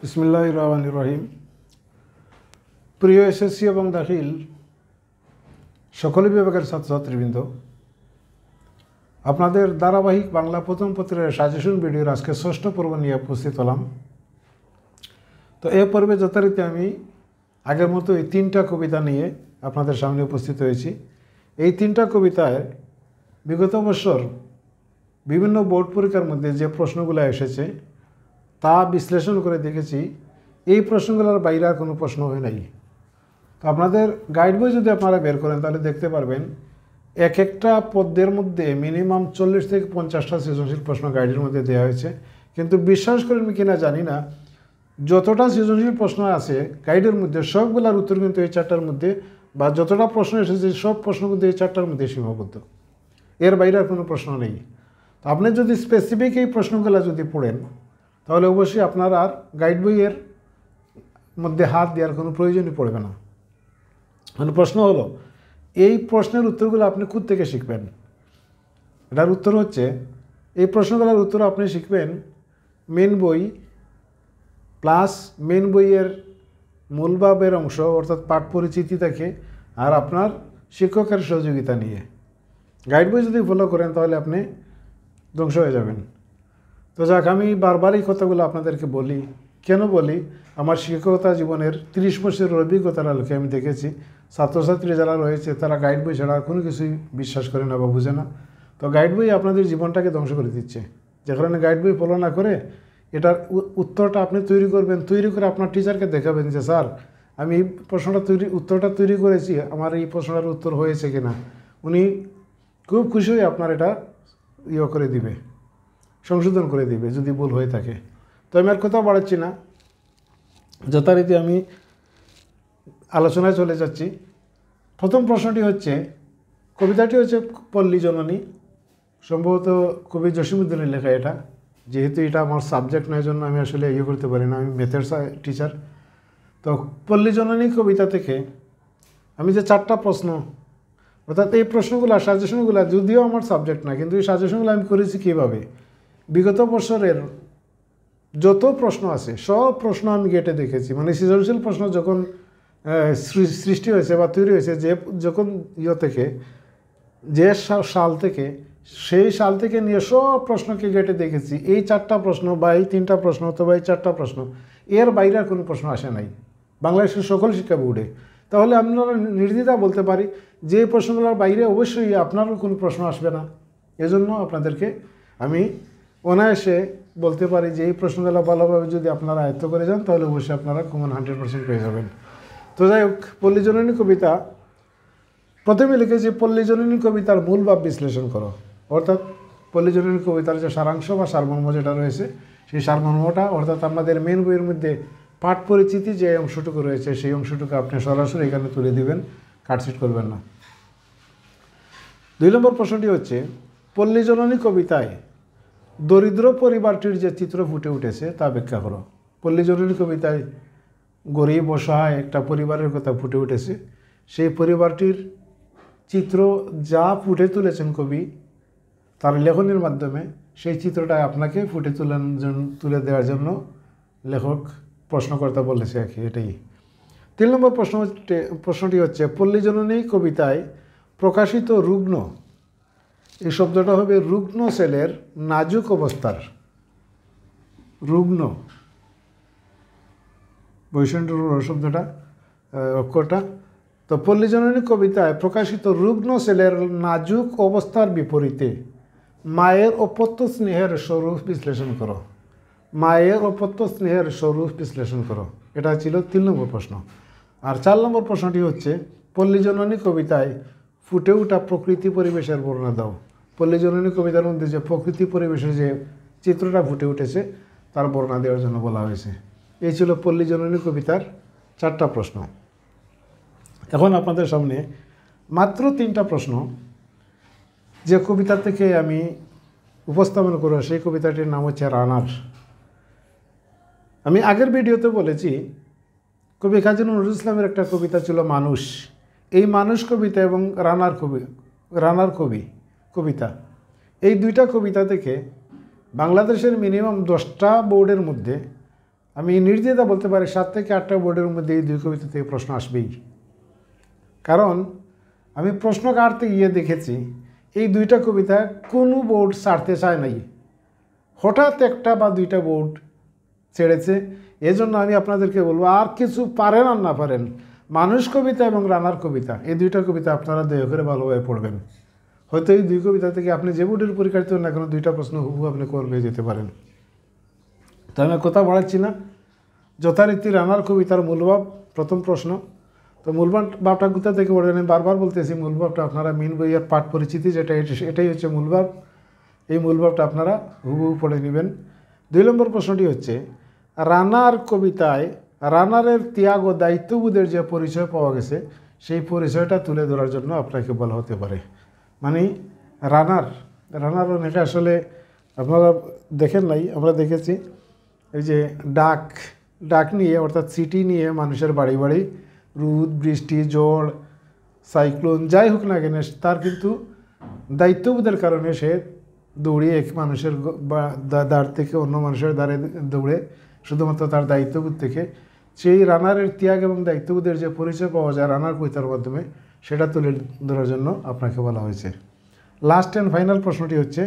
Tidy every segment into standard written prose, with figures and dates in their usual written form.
বিসমিল্লাহির রহমানির রহিম। প্রিয় এসএসসি এবং দাখিল সকল বিভাগের ছাত্রছাত্রীবৃন্দ, আপনাদের ধারাবাহিক বাংলা প্রথম পত্রের সাজেশন ভিডিওর আজকে ষষ্ঠ পর্ব নিয়ে উপস্থিত হলাম। তো এই পর্বে যথারীতি আমি আগের মতো এই তিনটা কবিতা নিয়ে আপনাদের সামনে উপস্থিত হয়েছি। এই তিনটা কবিতায় বিগত বছর বিভিন্ন বোর্ড পরীক্ষার মধ্যে যে প্রশ্নগুলো এসেছে তা বিশ্লেষণ করে দেখেছি এই প্রশ্নগুলোর বাইরে আর কোনো প্রশ্ন হয় নাই। তো আপনাদের গাইড বই যদি আপনারা বের করেন তাহলে দেখতে পারবেন এক একটা পদ্যের মধ্যে মিনিমাম 40 থেকে 50টা সৃজনশীল প্রশ্ন গাইডের মধ্যে দেওয়া হয়েছে। কিন্তু বিশ্বাস করেন কিনা জানি না, যতটা সৃজনশীল প্রশ্ন আছে গাইডের মধ্যে সবগুলোর উত্তর কিন্তু এই চারটার মধ্যে, বা যতটা প্রশ্ন এসেছে সব প্রশ্ন কিন্তু এই চারটার মধ্যে সীমাবদ্ধ, এর বাইরে আর কোনো প্রশ্ন নেই। তো আপনি যদি স্পেসিফিক এই প্রশ্নগুলো যদি পড়েন তাহলে অবশ্যই আপনার আর গাইড বইয়ের মধ্যে হাত দেওয়ার কোনো প্রয়োজনই পড়বে না। মানে প্রশ্ন হলো, এই প্রশ্নের উত্তরগুলো আপনি কোথা থেকে শিখবেন? এটার উত্তর হচ্ছে, এই প্রশ্নগুলোর উত্তর আপনি শিখবেন মেন বই প্লাস মেন বইয়ের মূল ভাবের অংশ অর্থাৎ পাঠ পরিচিতি থেকে আর আপনার শিক্ষকের সহযোগিতা নিয়ে। গাইড বই যদি ফলো করেন তাহলে আপনি ধ্বংস হয়ে যাবেন। তো যাক, আমি বারবার এই কথাগুলো আপনাদেরকে বলি। কেন বলি? আমার শিক্ষকতা জীবনের 30 বছরের অভিজ্ঞতার আলোকে আমি দেখেছি ছাত্রছাত্রী যারা রয়েছে তারা গাইড বই ছাড়া কোনো কিছুই বিশ্বাস করে না বা বুঝে না। তো গাইড বই আপনাদের জীবনটাকে ধ্বংস করে দিচ্ছে। যে কারণে গাইড বই ফলো না করে এটার উত্তরটা আপনি তৈরি করবেন, তৈরি করে আপনার টিচারকে দেখাবেন যে স্যার আমি এই উত্তরটা তৈরি করেছি, আমার এই প্রশ্নটার উত্তর হয়েছে কিনা। উনি খুব খুশি হয়ে আপনার এটা করে দিবে, সংশোধন করে দিবে যদি ভুল হয়ে থাকে। তো আমি আর কথা বাড়াচ্ছি না, যথারীতি আমি আলোচনায় চলে যাচ্ছি। প্রথম প্রশ্নটি হচ্ছে, কবিতাটি হচ্ছে পল্লী জননী, সম্ভবত কবি জসীমউদ্দিনের লেখা। এটা যেহেতু এটা আমার সাবজেক্ট নয় জন্য আমি আসলে করতে পারি না, আমি ম্যাথের টিচার। তো পল্লী জননী কবিতা থেকে আমি যে 4টা প্রশ্ন, অর্থাৎ এই প্রশ্নগুলো সাজেশনগুলো যদিও আমার সাবজেক্ট না, কিন্তু এই সাজেশনগুলো আমি করেছি কীভাবে, বিগত বছরের যত প্রশ্ন আছে সব প্রশ্ন আমি গেটে দেখেছি। মানে সৃজনশীল প্রশ্ন যখন সৃষ্টি হয়েছে বা তৈরি হয়েছে, যখন থেকে যে সাল থেকে, সেই সাল থেকে নিয়ে সব প্রশ্নকে গেটে দেখেছি। এই 4টা প্রশ্ন বা এই 3টা প্রশ্ন অথবা এই 4টা প্রশ্ন, এর বাইরে আর কোনো প্রশ্ন আসে নাই বাংলাদেশের সকল শিক্ষা বোর্ডে। তাহলে আমরা নির্দ্বিধায় বলতে পারি যে এই প্রশ্নগুলোর বাইরে অবশ্যই আপনারও কোনো প্রশ্ন আসবে না। এজন্য আপনাদেরকে আমি অনায়াসে বলতে পারি যে এই প্রশ্নগুলো ভালোভাবে যদি আপনারা আয়ত্ত করে যান তাহলে অবশ্যই আপনারা কমন 100% পেয়ে যাবেন। তো যাই হোক, পল্লী জননী কবিতা প্রথমে লিখেছি, পল্লী জননী কবিতার মূল ভাব বিশ্লেষণ করো। অর্থাৎ পল্লী জননী কবিতার যে সারাংশ বা সারমর্ম যেটা রয়েছে, সেই সারমর্মটা অর্থাৎ আমাদের মেন বইয়ের মধ্যে পাঠ পরিচিতি যে অংশটুকু রয়েছে সেই অংশটুকু আপনি সরাসরি এখানে তুলে দিবেন, কাটছিট করবেন না। 2 নম্বর প্রশ্নটি হচ্ছে, পল্লী জননী কবিতায় দরিদ্র পরিবারটির যে চিত্র ফুটে উঠেছে তা ব্যাখ্যা করো। পল্লী জননী কবিতায় গরিব অসহায় একটা পরিবারের কথা ফুটে উঠেছে, সেই পরিবারটির চিত্র যা ফুটে তুলেছেন কবি তার লেখনের মাধ্যমে, সেই চিত্রটা আপনাকে ফুটে তুলে দেওয়ার জন্য লেখক প্রশ্নকর্তা বলেছে আর কি, এটাই। 3 নম্বর প্রশ্নটি হচ্ছে, পল্লী জননী কবিতায় প্রকাশিত রুগ্ন, এই শব্দটা হবে রুগ্ন ছেলের নাজুক অবস্থার, রুগ্ন বৈষণ্য শব্দটা অক্ষরটা। তো পল্লী জননী কবিতায় প্রকাশিত রুগ্ন ছেলের নাজুক অবস্থার বিপরীতে মায়ের অপত্য স্নেহের স্বরূপ বিশ্লেষণ করো। মায়ের অপত্য স্নেহের স্বরূপ বিশ্লেষণ করো, এটা ছিল 3 নম্বর প্রশ্ন। আর 4 নম্বর প্রশ্নটি হচ্ছে, পল্লী জননী কবিতায় ফুটে ওঠা প্রকৃতি পরিবেশের বর্ণনা দাও। পল্লী জননী কবিতার মধ্যে যে প্রকৃতি পরিবেশের যে চিত্রটা ফুটে উঠেছে তার বর্ণনা দেওয়ার জন্য বলা হয়েছে। এই ছিল পল্লী জননী কবিতার 4টা প্রশ্ন। এখন আপনাদের সামনে মাত্র 3টা প্রশ্ন যে কবিতা থেকে আমি উপস্থাপন করব, সেই কবিতাটির নাম হচ্ছে রানার। আমি আগের ভিডিওতে বলেছি কবি কাজী নজরুল ইসলামের একটা কবিতা ছিল মানুষ। এই মানুষ কবিতা এবং রানার কবিতা, এই 2টা কবিতা থেকে বাংলাদেশের মিনিমাম 10টা বোর্ডের মধ্যে আমি নির্দ্বিধায় বলতে পারি 7 থেকে 8টা বোর্ডের মধ্যে এই 2 কবিতা থেকে প্রশ্ন আসবেই। কারণ আমি প্রশ্ন কাটতে গিয়ে দেখেছি এই 2টা কবিতা কোনো বোর্ড ছাড়তে চায় নাই, হঠাৎ 1টা বা 2টা বোর্ড ছেড়েছে। এজন্য আমি আপনাদেরকে বলবো, আর কিছু পারেন আর না পারেন, মানুষ কবিতা এবং রানার কবিতা এই 2টা কবিতা আপনারা দয়া করে ভালোভাবে পড়বেন। হয়তো এই 2 কবিতা থেকে আপনি যে বোর্ডের পরীক্ষা দিতে না কেন 2টা প্রশ্ন হুবহু আপনি কল হয়ে যেতে পারেন। তো আমি কথা বাড়াচ্ছি না, যথারীতি রানার কবিতার মূলভাব প্রথম প্রশ্ন। তো মূলভাবটা কোথা থেকে পড়বেন? আমি বারবার বলতেছি, মূলভাবটা আপনারা মিন বইয়ের পাঠ পরিচিতি যেটা এটাই হচ্ছে মূলভাব। এই মূলভাবটা আপনারা হুবহু পড়ে নেবেন। 2 নম্বর প্রশ্নটি হচ্ছে, রানার কবিতায় রানারের ত্যাগ ও দায়িত্ববোধের যে পরিচয় পাওয়া গেছে সেই পরিচয়টা তুলে ধরার জন্য আপনাকে বলা হতে পারে। মানে রানার অনেকে আসলে আপনারা দেখেন নাই, আমরা দেখেছি এই যে ডাক নিয়ে, অর্থাৎ চিঠি নিয়ে মানুষের বাড়ি বাড়ি রোদ বৃষ্টি ঝড় সাইক্লোন যাই হোক না কেন, তার কিন্তু দায়িত্ববোধের কারণে সে দৌড়ে এক মানুষের দাঁড় থেকে অন্য মানুষের দাঁড়ে দৌড়ে, শুধুমাত্র তার দায়িত্ববোধ থেকে। সেই রানারের ত্যাগ এবং দায়িত্ববোধের যে পরিচয় পাওয়া যায় রানার কবিতার মাধ্যমে, সেটা তুলে ধরার জন্য আপনাকে বলা হয়েছে। লাস্ট অ্যান্ড ফাইনাল প্রশ্নটি হচ্ছে,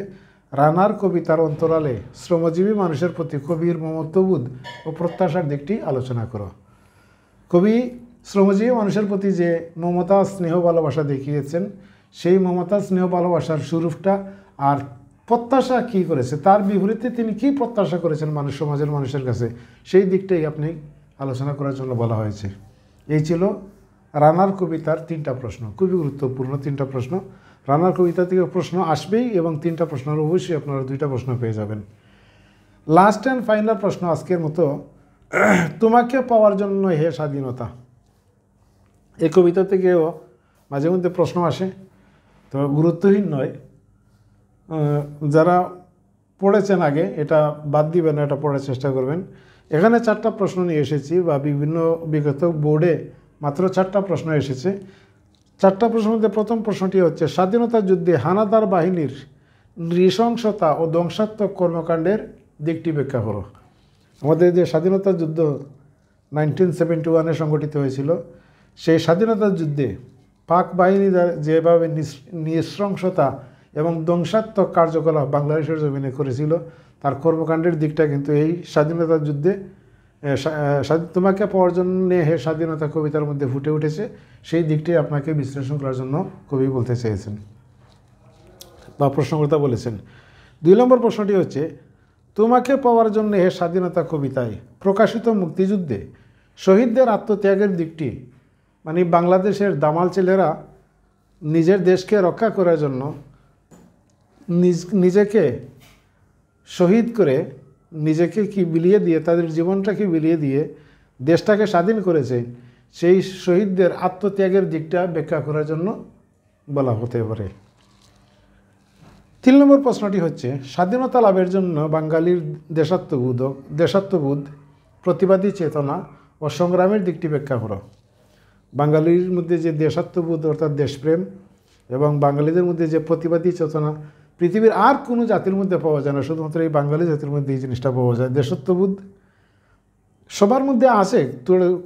রানার কবিতার অন্তরালে শ্রমজীবী মানুষের প্রতি কবির মমত্ববোধ ও প্রত্যাশার দিকটি আলোচনা করো। কবি শ্রমজীবী মানুষের প্রতি যে মমতা স্নেহ ভালোবাসা দেখিয়েছেন, সেই মমতা স্নেহ ভালোবাসার স্বরূপটা আর প্রত্যাশা কী করেছে, তার বিপরীতে তিনি কী প্রত্যাশা করেছেন সমাজের মানুষের কাছে, সেই দিকটাই আপনি আলোচনা করার জন্য বলা হয়েছে। এই ছিল রানার কবিতার 3টা প্রশ্ন, খুবই গুরুত্বপূর্ণ 3টা প্রশ্ন। রানার কবিতা থেকে প্রশ্ন আসবেই এবং 3টা প্রশ্নের অবশ্যই আপনারা 2টা প্রশ্ন পেয়ে যাবেন। লাস্ট অ্যান্ড ফাইনাল প্রশ্ন আজকের মতো, তোমাকে পাওয়ার জন্য হে স্বাধীনতা। এই কবিতা থেকেও মাঝে মধ্যে প্রশ্ন আসে, তো গুরুত্বহীন নয়। যারা পড়েছেন আগে এটা বাদ দিবেন না, এটা পড়ার চেষ্টা করবেন। এখানে 4টা প্রশ্ন নিয়ে এসেছি, বা বিভিন্ন বিগত বোর্ডে মাত্র 4টা প্রশ্ন এসেছে। 4টা প্রশ্নের মধ্যে প্রথম প্রশ্নটি হচ্ছে, স্বাধীনতা যুদ্ধে হানাদার বাহিনীর নৃশংসতা ও ধ্বংসাত্মক কর্মকাণ্ডের দিকটি ব্যাখ্যা করো। আমাদের যে স্বাধীনতা যুদ্ধ 1971-এ সংগঠিত হয়েছিল, সেই স্বাধীনতা যুদ্ধে পাক বাহিনী যেভাবে নৃশংসতা এবং ধ্বংসাত্মক কার্যকলাপ বাংলাদেশের জমিনে করেছিল, তার কর্মকাণ্ডের দিকটা কিন্তু এই স্বাধীনতা যুদ্ধে তোমাকে পাওয়ার জন্য হে স্বাধীনতা কবিতার মধ্যে ফুটে উঠেছে। সেই দিকটি আপনাকে বিশ্লেষণ করার জন্য কবি বলতে চেয়েছেন বা প্রশ্নকর্তা বলেছেন। 2 নম্বর প্রশ্নটি হচ্ছে, তোমাকে পাওয়ার জন্য হে স্বাধীনতা কবিতায় প্রকাশিত মুক্তিযুদ্ধে শহীদদের আত্মত্যাগের দিকটি, মানে বাংলাদেশের দামাল ছেলেরা নিজের দেশকে রক্ষা করার জন্য নিজেকে শহীদ করে, নিজেকে কি বিলিয়ে দিয়ে, তাদের জীবনটাকে বিলিয়ে দিয়ে দেশটাকে স্বাধীন করেছে, সেই শহীদদের আত্মত্যাগের দিকটা ব্যাখ্যা করার জন্য বলা হতে পারে। 3 নম্বর প্রশ্নটি হচ্ছে, স্বাধীনতা লাভের জন্য বাঙালির দেশাত্মবোধ প্রতিবাদী চেতনা ও সংগ্রামের দিকটি ব্যাখ্যা করো। বাঙালির মধ্যে যে দেশাত্মবোধ অর্থাৎ দেশপ্রেম এবং বাঙালিদের মধ্যে যে প্রতিবাদী চেতনা, পৃথিবীর আর কোনো জাতির মধ্যে পাওয়া যায় না, শুধুমাত্র এই বাঙালি জাতির মধ্যে এই জিনিসটা পাওয়া যায়। দেশাত্মবোধ সবার মধ্যে আছে,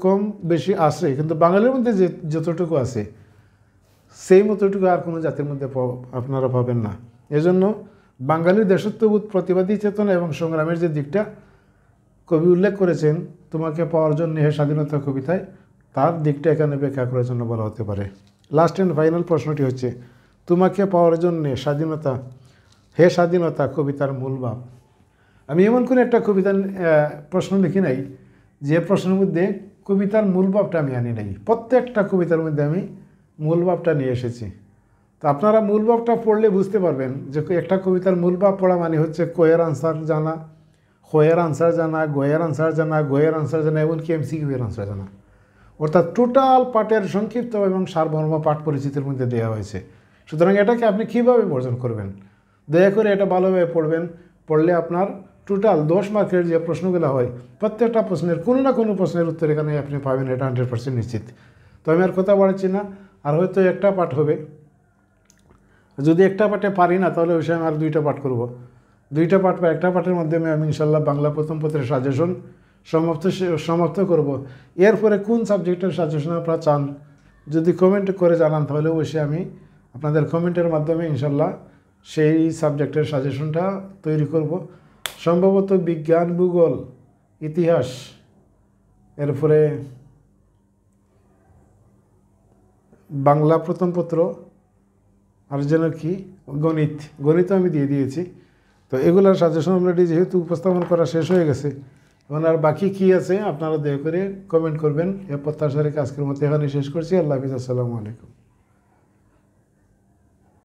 কম বেশি আছে, কিন্তু বাঙালির মধ্যে যে যতটুকু আছে সেই মতটুকু আর কোনো জাতির মধ্যে আপনারা পাবেন না। এজন্য বাঙালির দেশাত্মবোধ প্রতিবাদী চেতনা এবং সংগ্রামের যে দিকটা কবি উল্লেখ করেছেন তোমাকে পাওয়ার জন্য হে স্বাধীনতা কবিতায়, তার দিকটা এখানে ব্যাখ্যা করার জন্য বলা হতে পারে। লাস্ট অ্যান্ড ফাইনাল প্রশ্নটি হচ্ছে, তোমাকে পাওয়ার জন্য হে স্বাধীনতা কবিতার মূল ভাব। আমি এমন কোনো একটা কবিতার প্রশ্ন লিখি নাই যে প্রশ্নের মধ্যে কবিতার মূল ভাবটা আমি আনি নাই। প্রত্যেকটা কবিতার মধ্যে আমি মূল ভাবটা নিয়ে এসেছি। তো আপনারা মূল ভাবটা পড়লে বুঝতে পারবেন যে একটা কবিতার মূল ভাব পড়া মানে হচ্ছে কয়ের আনসার জানা, হয়ের আনসার জানা, গয়ের আনসার জানা, গয়ের আনসার জানা, এমনকি এমসিকিউয়ের আনসার জানা। অর্থাৎ টোটাল পাঠের সংক্ষিপ্ত এবং সারমর্ম পাঠ পরিচিতির মধ্যে দেওয়া হয়েছে। সুতরাং এটাকে আপনি কীভাবে বর্জন করবেন, দয়া করে এটা ভালোভাবে পড়বেন। পড়লে আপনার টোটাল 10 মার্কের যে প্রশ্নগুলো হয়, প্রত্যেকটা প্রশ্নের কোনো না কোনো প্রশ্নের উত্তর এখানে আপনি পাবেন, এটা 100% নিশ্চিত। তো আমি আর কথা বাড়াচ্ছি না, আর হয়তো একটা পাঠ হবে। যদি একটা পাঠে পারি না তাহলে ওই সময় আর 2টা পাঠ করব। 2টা পাঠ বা একটা পাঠের মাধ্যমে আমি ইনশাল্লাহ বাংলা প্রথম পত্রের সাজেশন সমাপ্ত করব। এরপরে কোন সাবজেক্টের সাজেশন আপনারা চান যদি কমেন্ট করে জানান, তাহলে অবশ্যই আমি আপনাদের কমেন্টের মাধ্যমে ইনশাল্লাহ সেই সাবজেক্টের সাজেশনটা তৈরি করব। সম্ভবত বিজ্ঞান, ভূগোল, ইতিহাস, এরপরে বাংলা প্রথম পত্র, আর যেন কি গণিত আমি দিয়ে দিয়েছি। তো এগুলার সাজেশন অলরেডি যেহেতু উপস্থাপন করা শেষ হয়ে গেছে, এখন আর বাকি কি আছে আপনারা দয়া করে কমেন্ট করবেন। এ প্রত্যাশা রেখে আজকের মতো এখানে শেষ করছি। আল্লাহ হাফিজ, আসসালামু আলাইকুম।